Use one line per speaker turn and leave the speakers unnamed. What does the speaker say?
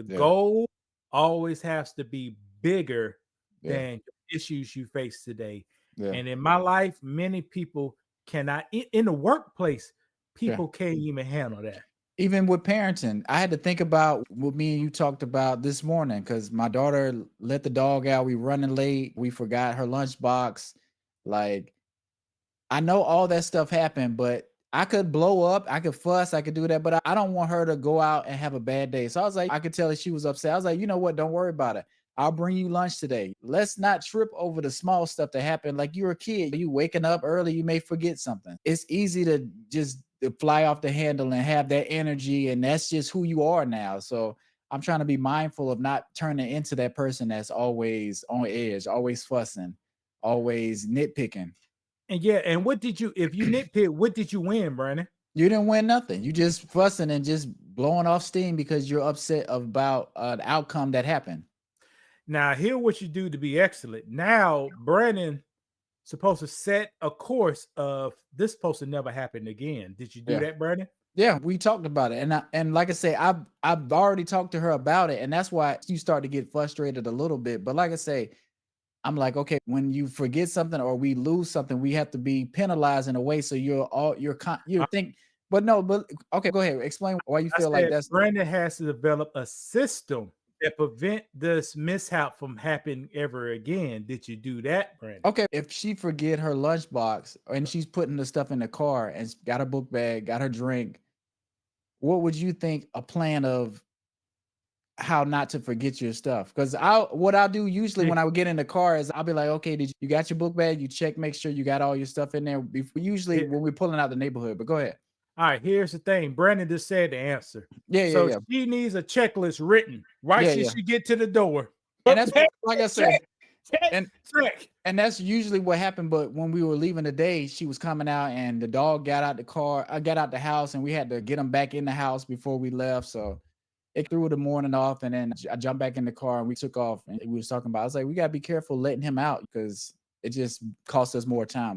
The
Yeah.
goal always has to be bigger
Yeah.
than issues you face today.
Yeah.
And in my life, many people cannot in the workplace,
Yeah.
people can't even handle that.
Even with parenting, I had to think about what me and you talked about this morning because my daughter let the dog out. We running late. We forgot her lunchbox. Like, I know all that stuff happened, but I could blow up, I could fuss, I could do that, but I don't want her to go out and have a bad day. So I was like, I could tell that she was upset. I was like, you know what? Don't worry about it. I'll bring you lunch today. Let's not trip over the small stuff that happened. Like, you're a kid, you waking up early, you may forget something. It's easy to just to fly off the handle and have that energy, and that's just who you are now. So I'm trying to be mindful of not turning into that person that's always on edge, always fussing, always nitpicking.
And yeah, and what did you if you nitpick, what did you win, Brandon?
You didn't win nothing. You just fussing and just blowing off steam because you're upset about the outcome that happened.
Now, here what you do to be excellent. Now, Brandon supposed to set a course of this supposed to never happen again. Did you do
Yeah.
that, Brandon?
Yeah, we talked about it. And like I say, I've already talked to her about it. And that's why you start to get frustrated a little bit. But like I say, I'm like, okay, when you forget something or we lose something, we have to be penalized in a way so you're think, but no, but okay, go ahead. Explain why you
I
feel like
said
that's
Brandon has to develop a system that prevent this mishap from happening ever again. Did you do that, Brandon?
okay. If she forget her lunchbox and she's putting the stuff in the car and got her book bag, got her drink, what would you think a plan of how not to forget your stuff? Because what I'll do usually
Hey,
when I would get in the car is I'll be like, okay, did you got your book bag? You check, make sure you got all your stuff in there before usually
here-
when we're pulling out the neighborhood. But go ahead.
all right, here's the thing. Brandon just said the answer.
Yeah, yeah,
So
yeah.
she needs a checklist written. Right
Yeah,
should
yeah.
she get to the door?
And
Book
that's
bag,
what like I
check,
say,
check,
and
check.
and that's usually what happened. But when we were leaving the day, she was coming out and the dog got out the car. I got out the house and we had to get him back in the house before we left. So it threw the morning off, and then I jumped back in the car and we took off. And we was talking about, I was like, we gotta be careful letting him out because it just cost us more time.